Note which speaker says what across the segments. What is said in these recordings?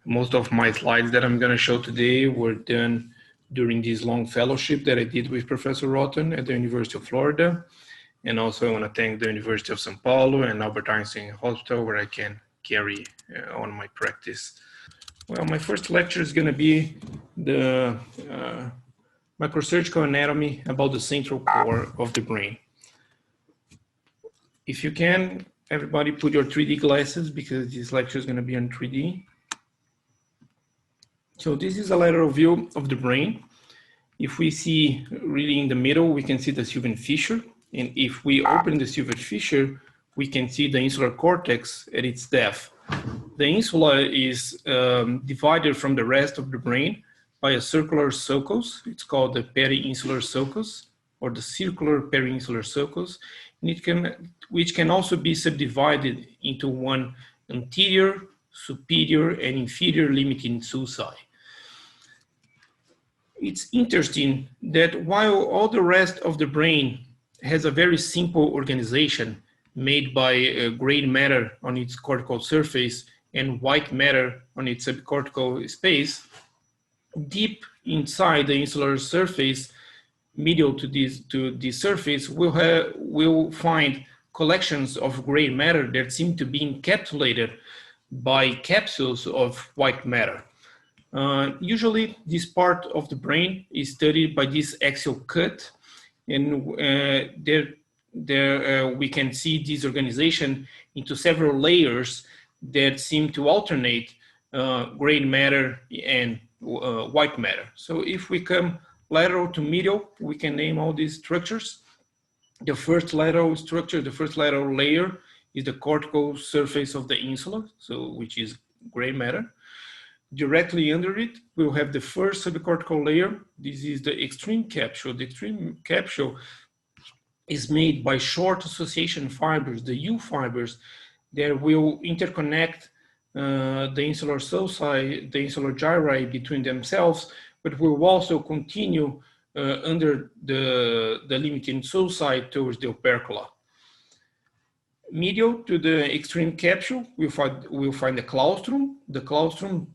Speaker 1: Most of my slides that I'm going to show today were done during this long fellowship that I did with Professor Rotten at the University of Florida. And also I want to thank the University of São Paulo and Albert Einstein Hospital, where I can carry on my practice. Well, my first lecture is going to be the microsurgical anatomy about the central core of the brain. If you can, everybody put your 3D glasses because this lecture is going to be on 3D. So this is a lateral view of the brain. If we see really in the middle, we can see the Sylvian fissure. And if we open the Sylvian fissure, we can see the insular cortex at its depth. The insula is divided from the rest of the brain by a circular sulcus. It's called the peri-insular sulcus or the circular peri-insular sulcus, and which can also be subdivided into one anterior, superior, and inferior limiting sulci. It's interesting that while all the rest of the brain has a very simple organization made by gray matter on its cortical surface and white matter on its subcortical space, deep inside the insular surface, medial to this surface, we'll find collections of gray matter that seem to be encapsulated by capsules of white matter. Usually this part of the brain is studied by this axial cut, and there we can see this organization into several layers that seem to alternate gray matter and white matter. So if we come lateral to medial, we can name all these structures. The first lateral structure, the first lateral layer is the cortical surface of the insula, so which is gray matter. Directly under it, we'll have the first subcortical layer. This is the extreme capsule. The extreme capsule is made by short association fibers, the U fibers, that will interconnect the insular sulci, the insular gyri between themselves, but will also continue under the limiting sulci towards the opercula. Medial to the extreme capsule, we'll find the claustrum. The claustrum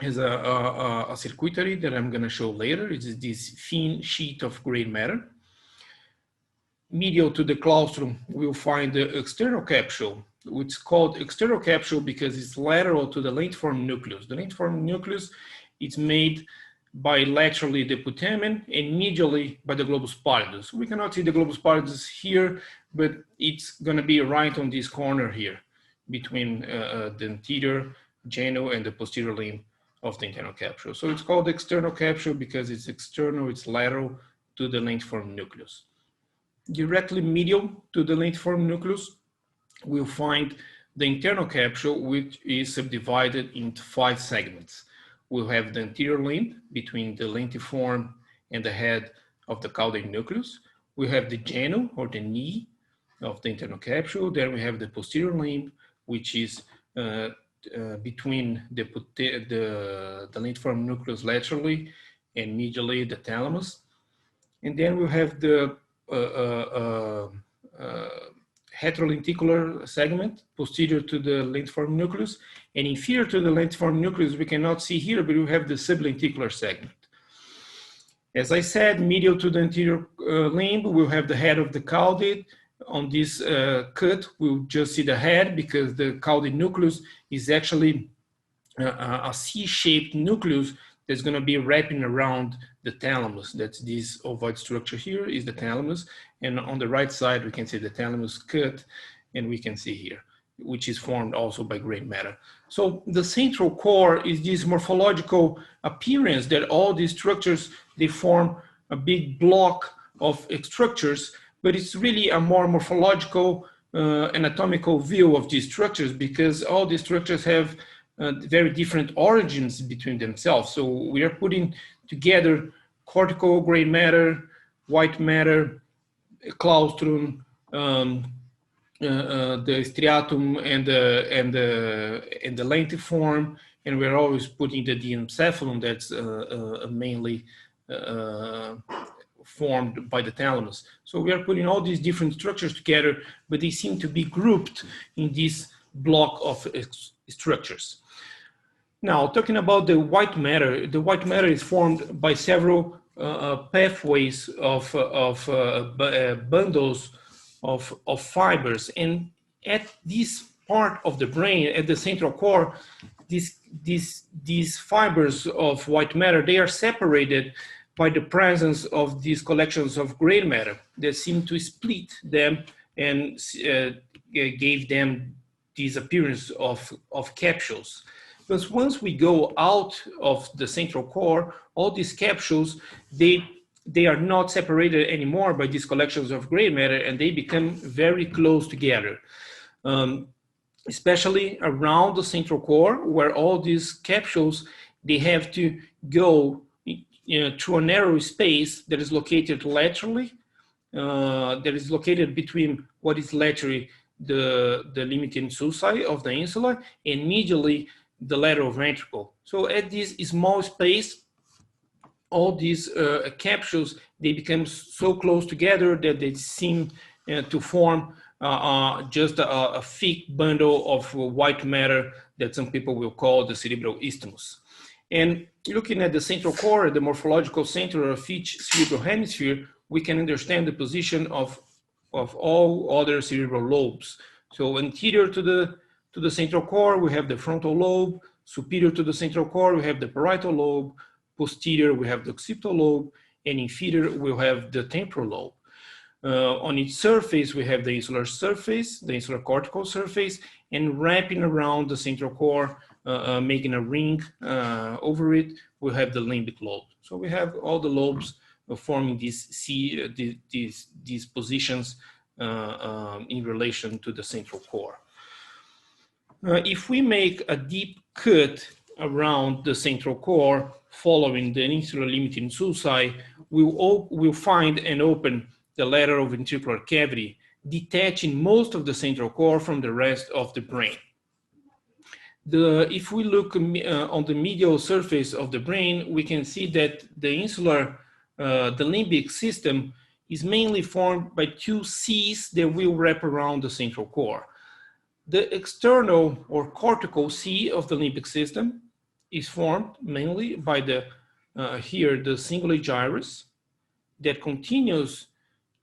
Speaker 1: has a circuitry that I'm going to show later. It's this thin sheet of gray matter. Medial to the claustrum, we'll find the external capsule, which is called external capsule because it's lateral to the lentiform nucleus. The lentiform nucleus is made bilaterally the putamen and medially by the globus pallidus. We cannot see the globus pallidus here, but it's going to be right on this corner here between the anterior genu and the posterior limb of the internal capsule. So it's called external capsule because it's external, it's lateral to the lentiform nucleus. Directly medial to the lentiform nucleus, we'll find the internal capsule, which is subdivided into 5 segments. We'll have the anterior limb between the lentiform and the head of the caudate nucleus. We have the genu or the knee of the internal capsule. Then we have the posterior limb, which is between the lentiform nucleus laterally and medially the thalamus. And then we have the heterolenticular segment posterior to the lentiform nucleus, and inferior to the lentiform nucleus we cannot see here, but we have the sublenticular segment. As I said, medial to the anterior limb, we'll have the head of the caudate. On this cut, we'll just see the head because the caudate nucleus is actually a C-shaped nucleus that's going to be wrapping around the thalamus. That's this ovoid structure here is the thalamus. And on the right side, we can see the thalamus cut, and we can see here, which is formed also by gray matter. So the central core is this morphological appearance that all these structures, they form a big block of structures, but it's really a more morphological anatomical view of these structures because all these structures have very different origins between themselves. So we are putting together cortical gray matter, white matter, claustrum, the striatum and the lentiform, and we're always putting the diencephalon that's mainly formed by the thalamus. So we are putting all these different structures together, but they seem to be grouped in this block of structures. Now, talking about the white matter is formed by several pathways of bundles of fibers. And at this part of the brain, at the central core, these fibers of white matter, they are separated by the presence of these collections of gray matter that seem to split them and gave them this appearance of capsules. Because once we go out of the central core, all these capsules, they are not separated anymore by these collections of gray matter, and they become very close together. Especially around the central core, where all these capsules, they have to go through a narrow space that is located laterally, that is located between what is laterally the limiting sulci of the insula and medially the lateral ventricle. So at this small space, all these capsules, they become so close together that they seem to form just a thick bundle of white matter that some people will call the cerebral isthmus. And looking at the central core, the morphological center of each cerebral hemisphere, we can understand the position of all other cerebral lobes. So anterior to the central core, we have the frontal lobe. Superior to the central core, we have the parietal lobe. Posterior, we have the occipital lobe. And inferior, we'll have the temporal lobe. On its surface, we have the insular surface, the insular cortical surface, and wrapping around the central core, making a ring over it, we have the limbic lobe. So we have all the lobes forming these positions in relation to the central core. If we make a deep cut around the central core, following the insular limiting sulci, we'll find and open the lateral ventricular cavity, detaching most of the central core from the rest of the brain. If we look on the medial surface of the brain, we can see that the limbic system is mainly formed by two Cs that will wrap around the central core. The external or cortical C of the limbic system is formed mainly by the cingulate gyrus that continues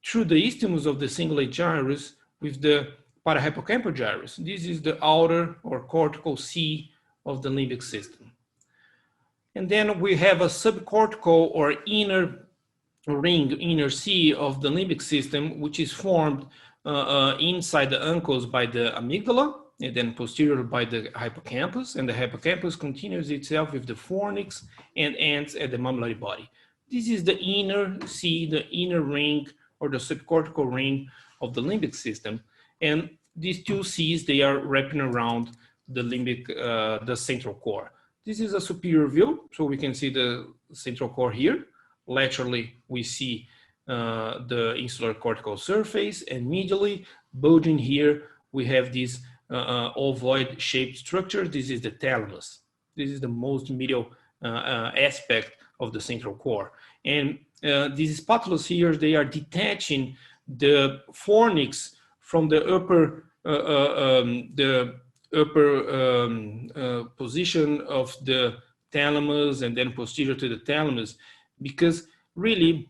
Speaker 1: through the isthmus of the cingulate gyrus with the parahippocampal gyrus. This is the outer or cortical C of the limbic system. And then we have a subcortical or inner ring, inner C of the limbic system, which is formed inside the uncus by the amygdala, and then posterior by the hippocampus, and the hippocampus continues itself with the fornix and ends at the mammillary body. This is the inner C, the inner ring or the subcortical ring of the limbic system. And these two C's, they are wrapping around the limbic, the central core. This is a superior view, so we can see the central core here. Laterally, we see the insular cortical surface, and medially, bulging here, we have this ovoid shaped structure. This is the thalamus. This is the most medial aspect of the central core. And these spatulas here, they are detaching the fornix from the upper position of the thalamus and then posterior to the thalamus, because really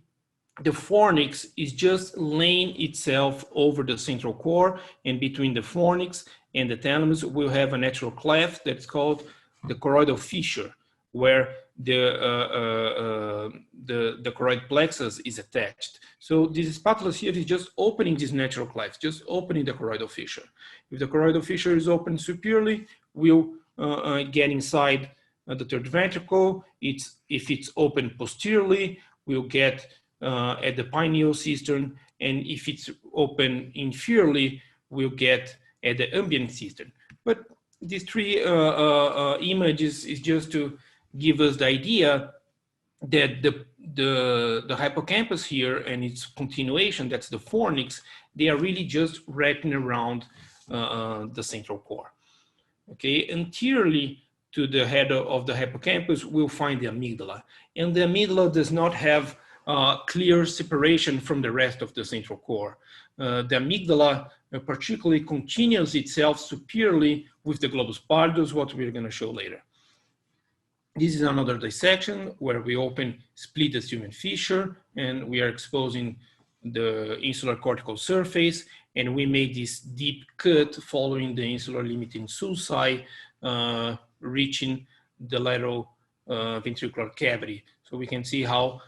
Speaker 1: the fornix is just laying itself over the central core, and between the fornix and the thalamus we'll have a natural cleft that's called the choroidal fissure, where the choroid plexus is attached. So this spatula here is just opening this natural cleft, just opening the choroidal fissure. If the choroidal fissure is open superiorly, we'll get inside the third ventricle. If it's open posteriorly, we'll get at the pineal cistern, and if it's open inferiorly, we'll get at the ambient cistern. But these three images is just to give us the idea that the hippocampus here and its continuation, that's the fornix, they are really just wrapping around the central core. Okay, anteriorly to the head of the hippocampus, we'll find the amygdala. And the amygdala does not have clear separation from the rest of the central core. The amygdala particularly continues itself superiorly with the globus pallidus, what we're going to show later. This is another dissection where we split the human fissure, and we are exposing the insular cortical surface, and we made this deep cut following the insular limiting sulci, reaching the lateral ventricular cavity. So we can see how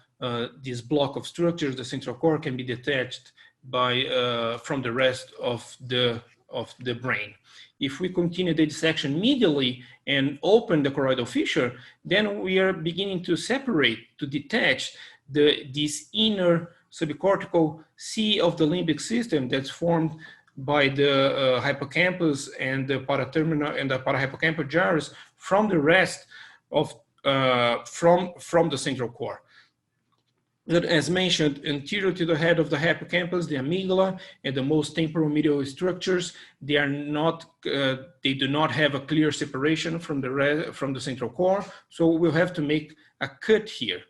Speaker 1: this block of structures, the central core, can be detached from the rest of the brain. If we continue the dissection medially and open the choroidal fissure, then we are beginning to separate, to detach this inner subcortical sea of the limbic system that's formed by the hippocampus and the paraterminal and the parahippocampal gyrus from the rest of from the central core. That, as mentioned, anterior to the head of the hippocampus, the amygdala and the most temporomedial structures, they do not have a clear separation from the central core. So we'll have to make a cut here.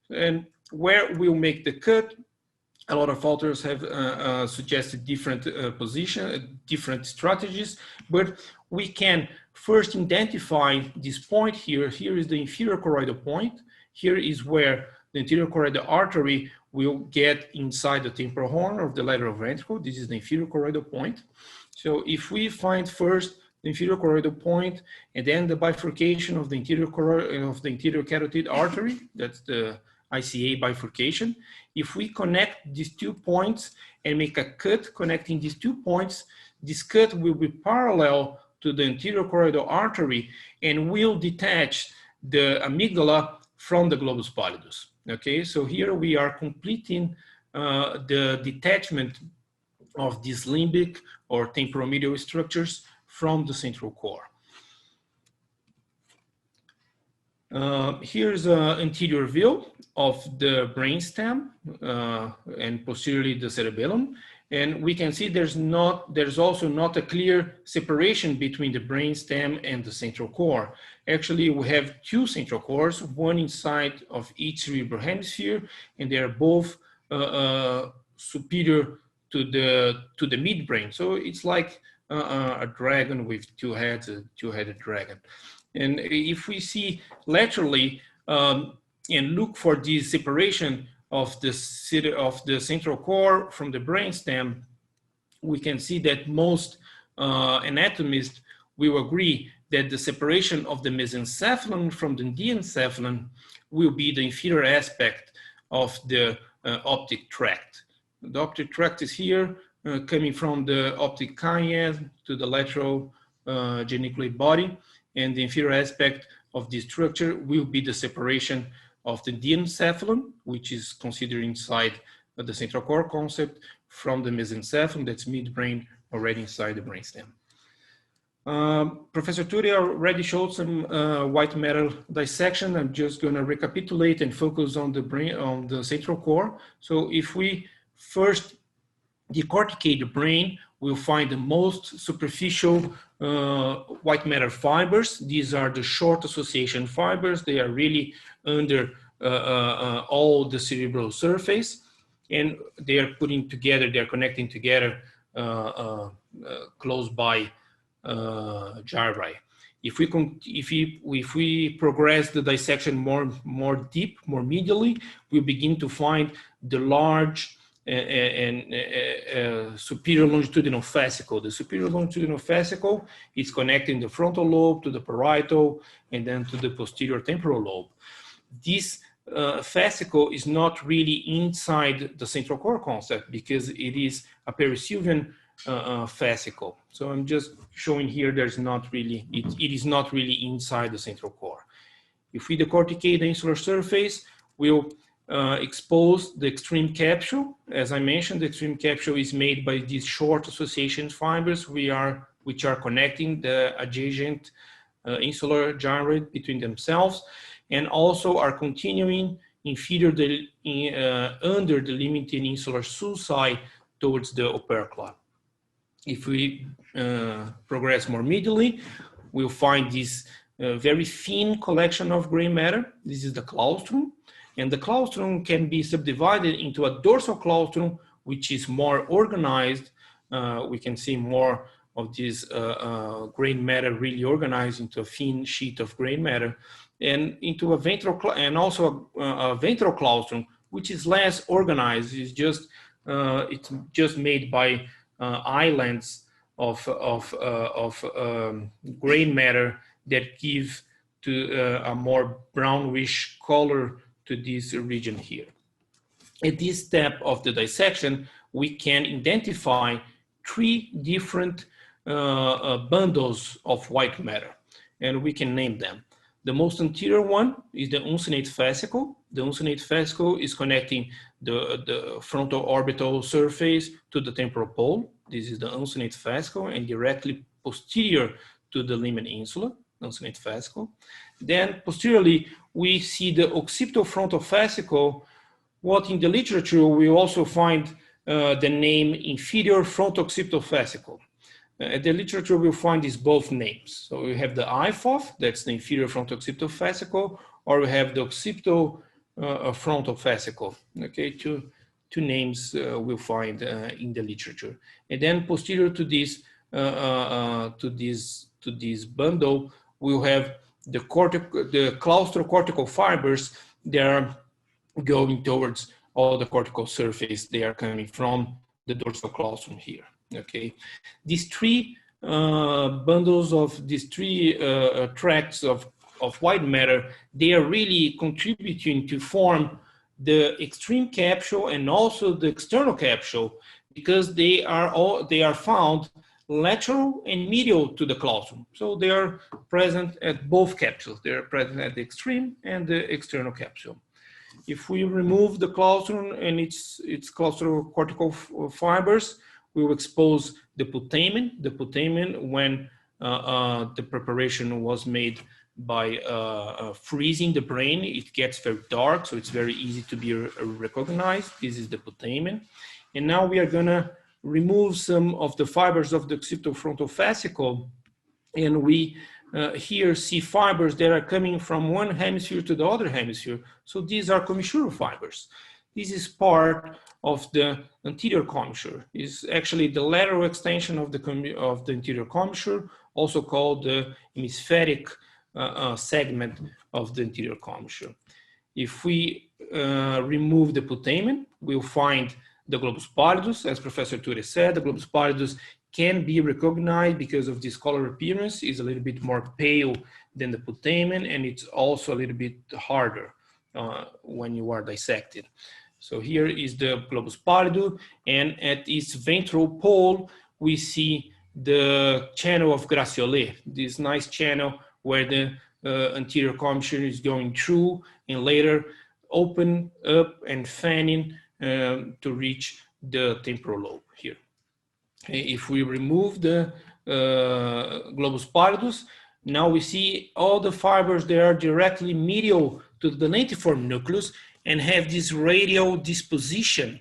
Speaker 1: And where we'll make the cut, a lot of authors have suggested different different strategies, but we can first identify this point here. Here is the inferior choroidal point. Here is where the anterior choroidal artery will get inside the temporal horn of the lateral ventricle. This is the inferior choroidal point. So if we find first the inferior choroidal point and then the bifurcation of the anterior carotid artery, that's the ICA bifurcation. If we connect these 2 points and make a cut connecting these 2 points, this cut will be parallel to the anterior choroidal artery and will detach the amygdala from the globus pallidus. Okay, so here we are completing the detachment of these limbic or temporomedial structures from the central core. Here's an anterior view of the brainstem and posteriorly the cerebellum. And we can see there's also not a clear separation between the brainstem and the central core. Actually, we have 2 central cores, one inside of each cerebral hemisphere, and they are both superior to the midbrain. So it's like a dragon with 2 heads, a 2-headed dragon. And if we see laterally and look for this separation of the central core from the brainstem, we can see that most anatomists will agree that the separation of the mesencephalon from the diencephalon will be the inferior aspect of the optic tract. The optic tract is here, coming from the optic chiasm to the lateral geniculate body, and the inferior aspect of this structure will be the separation of the diencephalon, which is considered inside the central core concept, from the mesencephalon, that's midbrain, already inside the brainstem. Professor Turi already showed some white matter dissection. I'm just going to recapitulate and focus on the brain, on the central core. So if we first decorticate the brain, we'll find the most superficial white matter fibers. These are the short association fibers. They are really under all the cerebral surface, and they are putting together, they're connecting together close by gyri. If we progress the dissection more deep, more medially, we begin to find the large and superior longitudinal fascicle. The superior longitudinal fascicle is connecting the frontal lobe to the parietal and then to the posterior temporal lobe. This fascicle is not really inside the central core concept because it is a perisylvian fascicle. So I'm just showing here there's not really, it is not really inside the central core. If we decorticate the insular surface, we'll expose the extreme capsule. As I mentioned, the extreme capsule is made by these short association fibers which are connecting the adjacent insular gyroid between themselves, and also are continuing under the limiting insular sulci towards the opercula. If we progress more medially, we'll find this very thin collection of gray matter. This is the claustrum, and the claustrum can be subdivided into a dorsal claustrum, which is more organized. We can see more of this grain matter really organized into a thin sheet of grain matter, and into a ventral, and also a ventral claustrum, which is less organized. It's just made by islands of grain matter that give to a more brownish color to this region here. At this step of the dissection, we can identify 3 different bundles of white matter, and we can name them. The most anterior one is the uncinate fascicle. The uncinate fascicle is connecting the frontal orbital surface to the temporal pole. This is the uncinate fascicle, and directly posterior to the limb insula, uncinate fascicle. Then posteriorly, we see the occipital frontal fascicle, what in the literature we also find the name inferior frontal occipital fascicle. The literature will find these both names. So we have the IFOF, that's the inferior frontal occipital fascicle, or we have the occipital frontal fascicle. Okay, two names we'll find in the literature. And then posterior to this bundle, we'll have the claustrocortical fibers that are going towards all the cortical surface. They are coming from the dorsal claustrum here. Okay, these 3 bundles of these 3 tracts of white matter, they are really contributing to form the extreme capsule and also the external capsule, because they are found lateral and medial to the claustrum. So they are present at both capsules. They are present at the extreme and the external capsule. If we remove the claustrum and its claustrocortical fibers, we will expose the putamen. The putamen, when the preparation was made by freezing the brain, it gets very dark, so it's very easy to be recognized. This is the putamen. And now we are gonna remove some of the fibers of the occipital frontal fascicle, and we here see fibers that are coming from one hemisphere to the other hemisphere. So these are commissural fibers. This is part of the anterior commissure. It's actually the lateral extension of the anterior commissure, also called the hemispheric segment of the anterior commissure. If we remove the putamen, we'll find the globus pallidus. As Professor Ture said, the globus pallidus can be recognized because of this color appearance. It's a little bit more pale than the putamen, and it's also a little bit harder when you are dissected. So here is the globus pallidus, and at its ventral pole, we see the channel of Gratiolet, this nice channel where the anterior commissure is going through and later open up and fanning to reach the temporal lobe here. If we remove the globus pallidus, now we see all the fibers that are directly medial to the lentiform nucleus and have this radial disposition.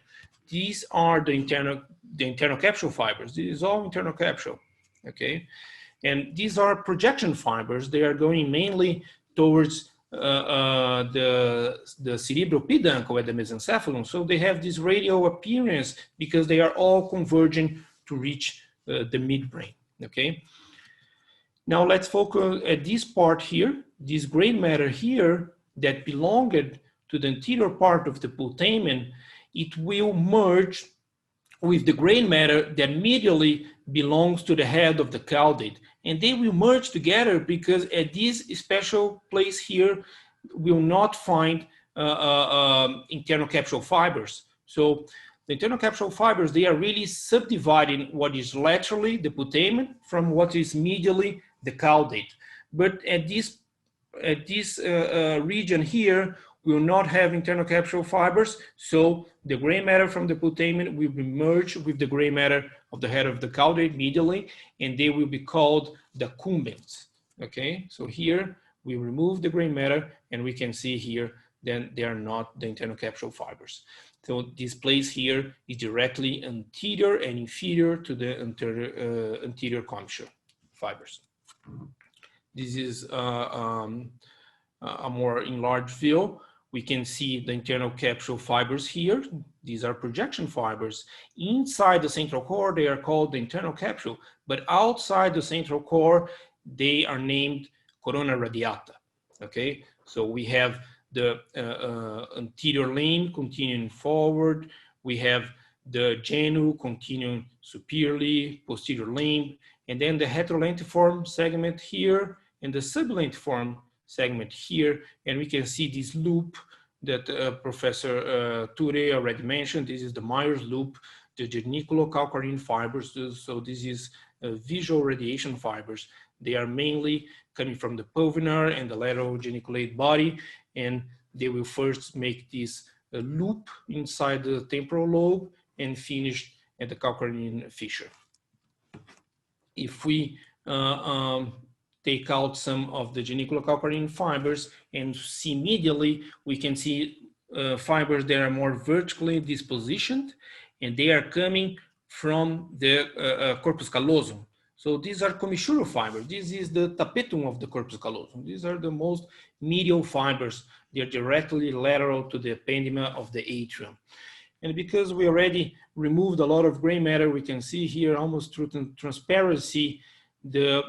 Speaker 1: These are the internal capsule fibers. This is all internal capsule, okay? And these are projection fibers. They are going mainly towards the cerebropeduncle at the mesencephalon. So they have this radial appearance because they are all converging to reach the midbrain, okay? Now let's focus at this part here, this gray matter here that belonged to the anterior part of the putamen. It will merge with the gray matter that medially belongs to the head of the caudate. And they will merge together because at this special place here, we will not find internal capsule fibers. So the internal capsule fibers, they are really subdividing what is laterally the putamen from what is medially the caudate. But at this region here, we will not have internal capsule fibers, so the gray matter from the putamen will be merged with the gray matter of the head of the caudate medially, and they will be called the cumbens. Okay, so here we remove the gray matter, and we can see here then they are not the internal capsule fibers. So this place here is directly anterior and inferior to the anterior commissure fibers. This is a more enlarged view we can see the internal capsule fibers here. These are projection fibers. Inside the central core, they are called the internal capsule, but outside the central core, they are named corona radiata, okay? So we have the anterior limb continuing forward. We have the genu continuing superiorly, posterior limb, and then the heterolentiform segment here and the sublentiform segment here. And we can see this loop that Professor Ture already mentioned. This is the Meyer's loop, the geniculocalcarine fibers. So this is visual radiation fibers. They are mainly coming from the pulvinar and the lateral geniculate body, and they will first make this loop inside the temporal lobe and finish at the calcarine fissure. If we take out some of the geniculocalcarine fibers and see medially, we can see fibers that are more vertically dispositioned, and they are coming from the corpus callosum. So these are commissure fibers. This is the tapetum of the corpus callosum. These are the most medial fibers. They are directly lateral to the ependima of the atrium. And because we already removed a lot of gray matter, we can see here almost through transparency the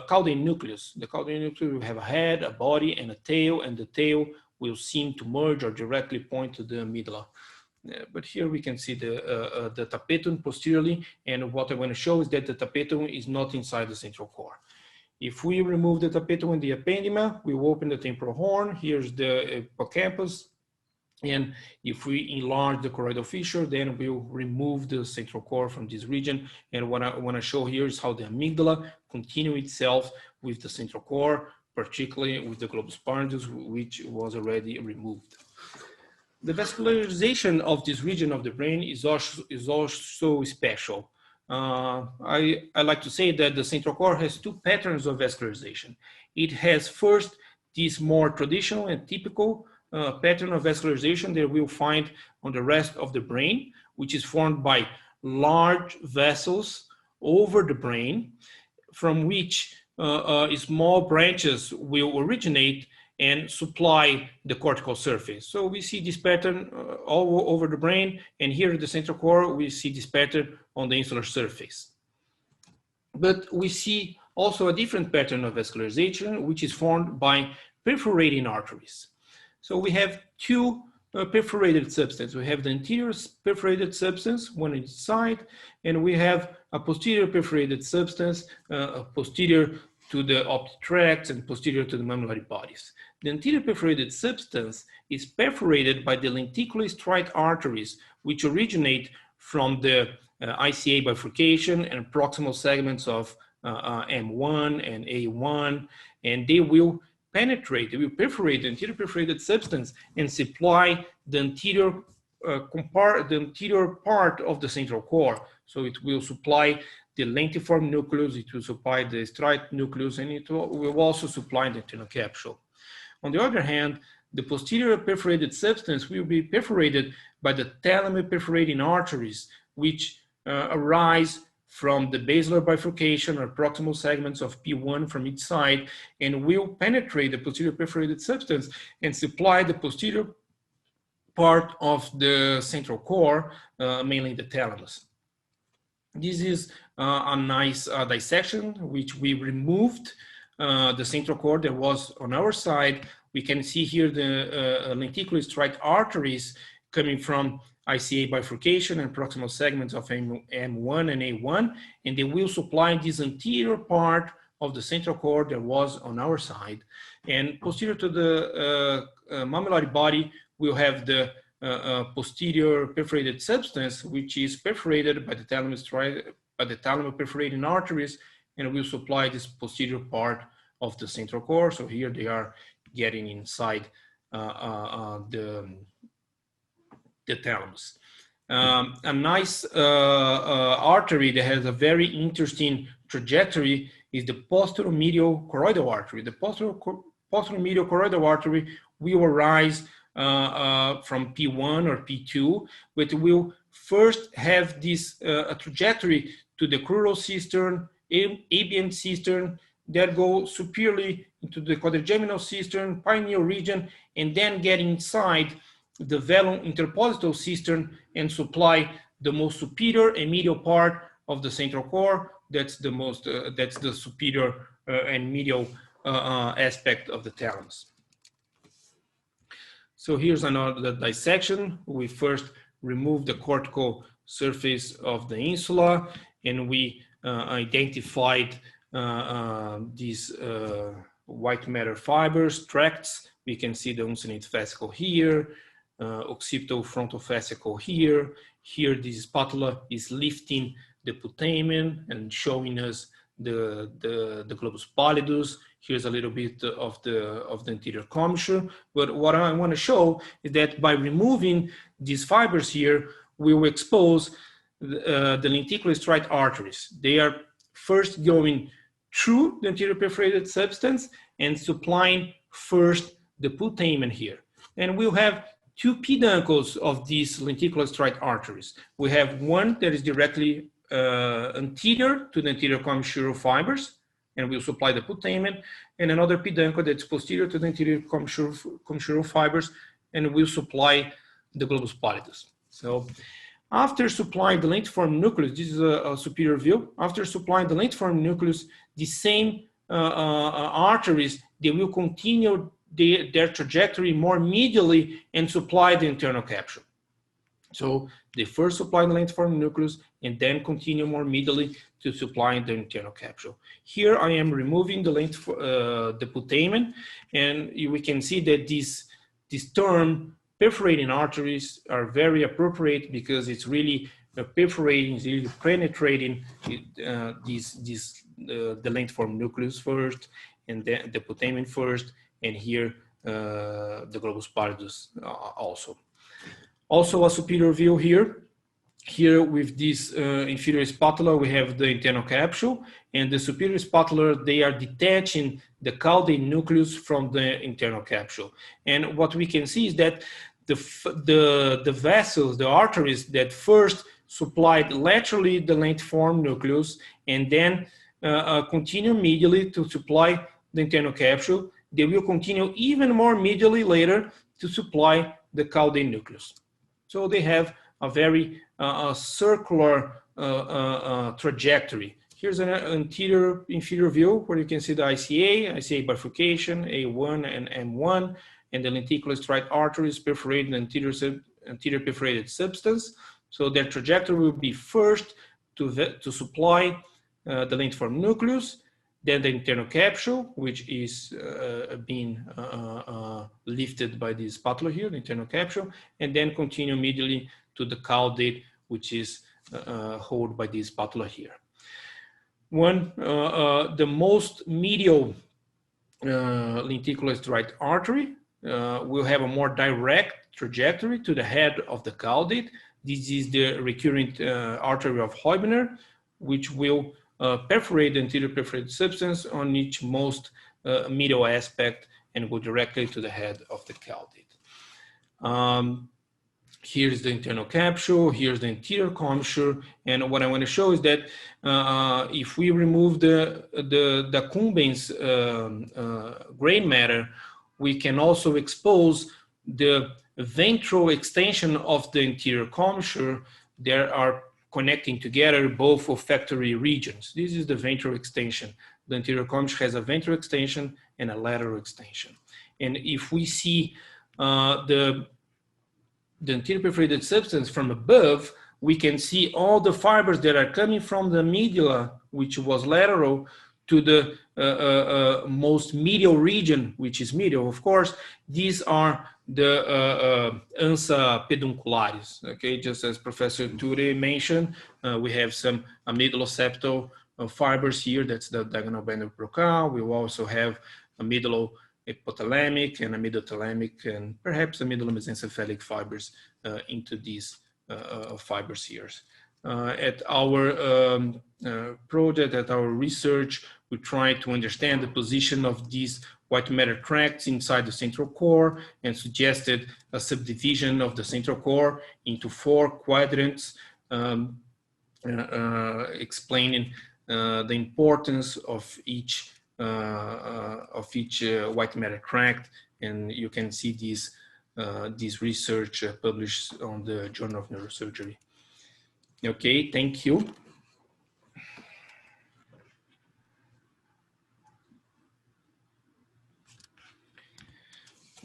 Speaker 1: caudine nucleus. The caudine nucleus will have a head, a body, and a tail, and the tail will seem to merge or directly point to the amygdala. But here we can see the tapetum posteriorly, and what I want to show is that the tapetum is not inside the central core. If we remove the tapetum and the ependima, we will open the temporal horn. Here's the hippocampus. And if we enlarge the choroidal fissure, then we'll remove the central core from this region. And what I want to show here is how the amygdala continue itself with the central core, particularly with the globus pallidus, which was already removed. The vascularization of this region of the brain is also special. I like to say that the central core has two patterns of vascularization. It has first this more traditional and typical pattern of vascularization that we'll find on the rest of the brain, which is formed by large vessels over the brain, from which small branches will originate and supply the cortical surface. So we see this pattern all over the brain, and here in the central core, we see this pattern on the insular surface. But we see also a different pattern of vascularization, which is formed by perforating arteries. So we have two perforated substances. We have the anterior perforated substance, one on each side, and we have a posterior perforated substance, posterior to the optic tracts and posterior to the mammillary bodies. The anterior perforated substance is perforated by the lenticulostriate arteries, which originate from the ICA bifurcation and proximal segments of M1 and A1, and they will penetrate, they will perforate the anterior perforated substance and supply the anterior part of the central core. So it will supply the lentiform nucleus, it will supply the striate nucleus, and it will also supply the internal capsule. On the other hand, the posterior perforated substance will be perforated by the telomere perforating arteries, which arise from the basilar bifurcation or proximal segments of P1 from each side, and will penetrate the posterior perforated substance and supply the posterior part of the central core, mainly the thalamus. This is a nice dissection, which we removed the central core that was on our side. We can see here the lenticulostriate arteries coming from ICA bifurcation and proximal segments of M1 and A1, and they will supply this anterior part of the central core that was on our side. And posterior to the mammillary body, we'll have the posterior perforated substance, which is perforated by the thalamus perforating arteries, and will supply this posterior part of the central core. So here they are getting inside the thalamus. A nice artery that has a very interesting trajectory is the posteromedial choroidal artery. The posteromedial choroidal artery will arise from P1 or P2, but will first have this a trajectory to the crural cistern, ABM cistern, that go superiorly into the quadrigeminal cistern, pineal region, and then get inside the velum interposital cistern and supply the most superior and medial part of the central core. That's the most, that's the superior and medial aspect of the thalamus. So here's another dissection. We first remove the cortical surface of the insula, and we identified these white matter fibers, tracts. We can see the uncinate fascicle here, occipital frontal fascicle here. Here, this spatula is lifting the putamen and showing us the globus pallidus. Here's a little bit of the anterior commissure. But what I want to show is that by removing these fibers here, we will expose the lenticular striate arteries. They are first going through the anterior perforated substance and supplying first the putamen here. And we'll have two peduncles of these lenticular striate arteries. We have one that is directly anterior to the anterior commissural fibers, and we'll supply the putamen, and another peduncle that's posterior to the anterior commissural fibers, and we'll supply the globus pallidus. So after supplying the lentiform nucleus, this is a superior view, after supplying the lentiform nucleus, the same arteries, they will continue their trajectory more medially and supply the internal capsule. So they first supply the lentiform nucleus and then continue more medially to supply the internal capsule. Here I am removing the the putamen, and we can see that this term perforating arteries are very appropriate because it's really perforating, it's really penetrating the lentiform nucleus first, and then the putamen first, and here the globus pallidus also. Also a superior view here. Here with this inferior spatula, we have the internal capsule, and the superior spatula, they are detaching the caudate nucleus from the internal capsule. And what we can see is that the vessels, the arteries that first supplied laterally the lentiform nucleus and then continue medially to supply the internal capsule, they will continue even more medially later to supply the caudate nucleus. So they have a very circular trajectory. Here's an anterior inferior view where you can see the ICA bifurcation, A1 and M1, and the lenticular striate arteries perforating the anterior perforated substance. So their trajectory will be first to supply the lentiform nucleus, then the internal capsule, which is being lifted by this spatula here, the internal capsule, and then continue immediately to the caudate, which is held by this spatula here. The most medial lenticular striate artery will have a more direct trajectory to the head of the caudate. This is the recurrent artery of Heubner, which will perforate the anterior perforated substance on each most medial aspect and go directly to the head of the caudate. Here's the internal capsule, here's the anterior commissure, and what I want to show is that if we remove the accumbens gray matter, we can also expose the ventral extension of the anterior commissure. There are connecting together both olfactory regions. This is the ventral extension. The anterior commissure has a ventral extension and a lateral extension. And if we see the anterior perforated substance from above, we can see all the fibers that are coming from the medulla, which was lateral, to the most medial region, which is medial. Of course, these are the ansa peduncularis. Okay, just as Professor Ture mentioned, we have some amygdaloceptal fibers here. That's the diagonal band of Broca. We will also have amygdalohypothalamic and amygdalothalamic and perhaps amygdalomesencephalic fibers into these fibers here. At our project, at our research, we try to understand the position of these white matter tracts inside the central core and suggested a subdivision of the central core into 4 quadrants, explaining the importance of each of each white matter cracked, and you can see this research published on the Journal of Neurosurgery. Okay, thank you.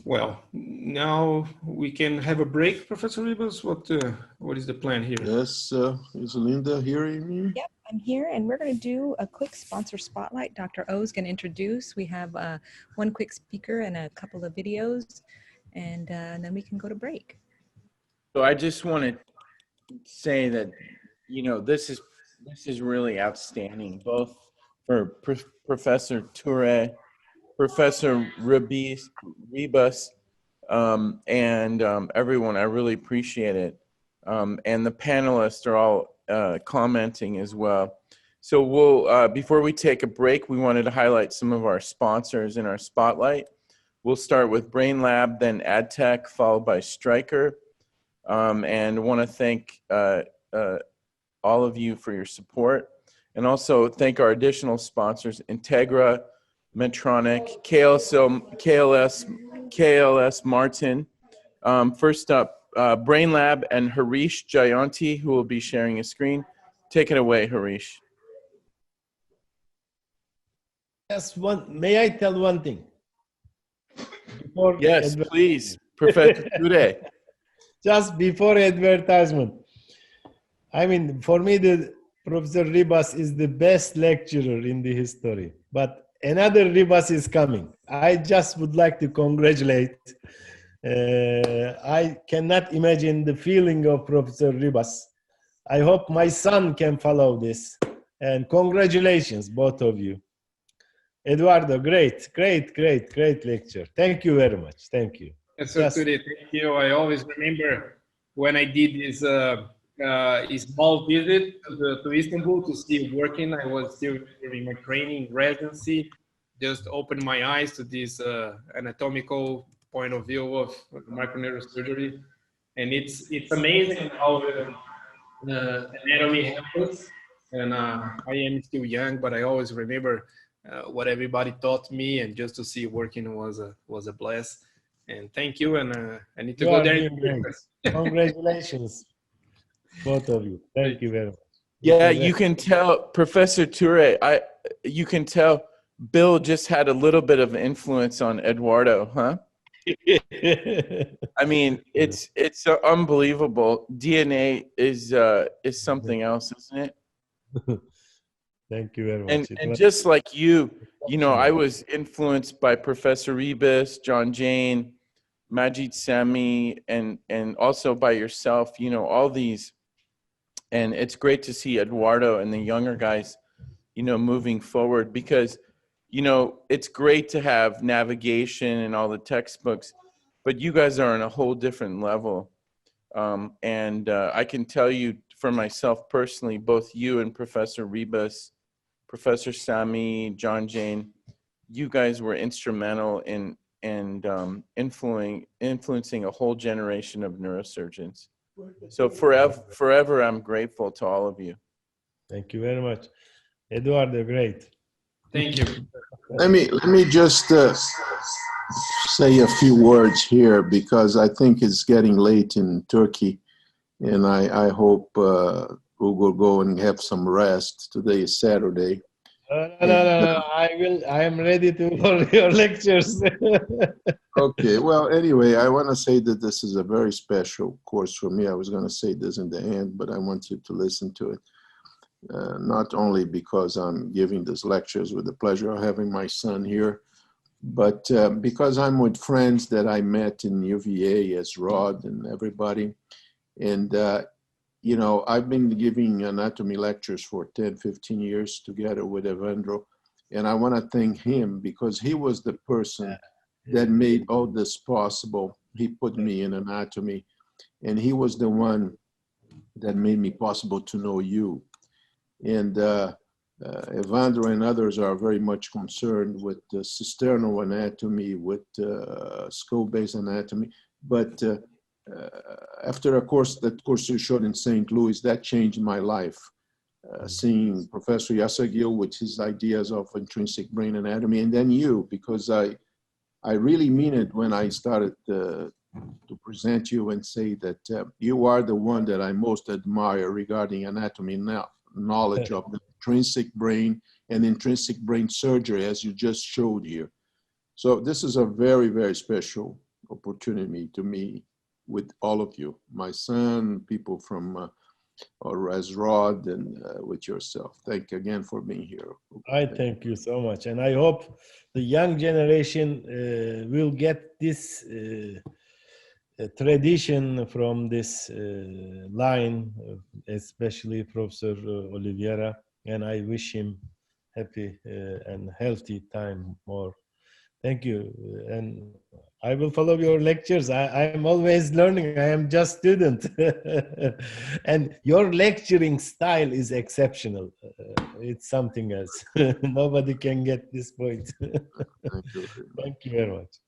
Speaker 1: Well, now we can have a break, Professor Ribas. What is the plan here?
Speaker 2: Yes, is Linda hearing me?
Speaker 3: Yep, I'm here, and we're going to do a quick sponsor spotlight. Dr. O is going to introduce. We have one quick speaker and a couple of videos, and then we can go to break.
Speaker 4: So I just want to say that, you know, this is really outstanding, both for Professor Toure, Professor Ribas, and everyone. I really appreciate it. And the panelists are all commenting as well. So we'll, before we take a break, we wanted to highlight some of our sponsors in our spotlight. We'll start with Brain Lab, then AdTech, followed by Stryker. And want to thank all of you for your support. And also thank our additional sponsors, Integra, Medtronic, KLS Martin. First up, Brain Lab and Harish Jayanti, who will be sharing a screen. Take it away, Harish.
Speaker 5: Just may I tell one thing?
Speaker 4: Yes, please, Professor Toure.
Speaker 5: Just before advertisement. I mean, for me, Professor Ribas is the best lecturer in the history. But another Ribas is coming. I just would like to congratulate. I cannot imagine the feeling of Professor Ribas. I hope my son can follow this. And congratulations, both of you. Eduardo, great lecture. Thank you very much. Thank you.
Speaker 1: Yes, so today, thank you. I always remember when I did this small visit to Istanbul to see you working. I was still during my training residency. Just opened my eyes to this anatomical point of view of microneurosurgery, and it's amazing how anatomy happens. And I am still young, but I always remember what everybody taught me, and just to see you working was a bless. And thank you, and I need to go there.
Speaker 5: Congratulations, both of you. Thank you very much.
Speaker 4: Yeah, you can tell, Professor Toure, you can tell Bill just had a little bit of influence on Eduardo, huh? I mean, it's unbelievable. DNA is something else, isn't it?
Speaker 5: Thank you very much.
Speaker 4: And just like you know, I was influenced by Professor Ribas, John Jane, Majid Sami, and also by yourself, you know, all these. And it's great to see Eduardo and the younger guys, you know, moving forward, because, you know, it's great to have navigation and all the textbooks, but you guys are on a whole different level. I can tell you for myself personally, both you and Professor Ribas, Professor Sami, John Jane, you guys were instrumental in influencing a whole generation of neurosurgeons. So forever, I'm grateful to all of you.
Speaker 5: Thank you very much. Eduardo, great.
Speaker 1: Thank you.
Speaker 2: Let me just say a few words here, because I think it's getting late in Turkey, and I hope we will go and have some rest. Today is Saturday.
Speaker 5: No. I am ready for your lectures.
Speaker 2: Okay. Well, anyway, I want to say that this is a very special course for me. I was going to say this in the end, but I want you to listen to it. Not only because I'm giving these lectures with the pleasure of having my son here, but because I'm with friends that I met in UVA as Rod and everybody. And, you know, I've been giving anatomy lectures for 10, 15 years together with Evandro. And I want to thank him, because he was the person that made all this possible. He put me in anatomy, and he was the one that made me possible to know you. And Evandro and others are very much concerned with cisternal anatomy, with skull-base anatomy. But after that course you showed in St. Louis, that changed my life. seeing Professor Yasagil with his ideas of intrinsic brain anatomy, and then you, because I really mean it when I started to present you and say that you are the one that I most admire regarding anatomy now, knowledge of the intrinsic brain and intrinsic brain surgery, as you just showed here. So this is a very, very special opportunity to me with all of you, my son, people from or as Rod, and with yourself. Thank you again for being here.
Speaker 5: I thank you so much. And I hope the young generation will get this tradition from this line, especially Professor Oliveira. And I wish him happy and healthy time more. Thank you. And I will follow your lectures. I am always learning. I am just student. And your lecturing style is exceptional. It's something else. Nobody can get this point.
Speaker 2: Thank you very much.
Speaker 5: Thank you very much.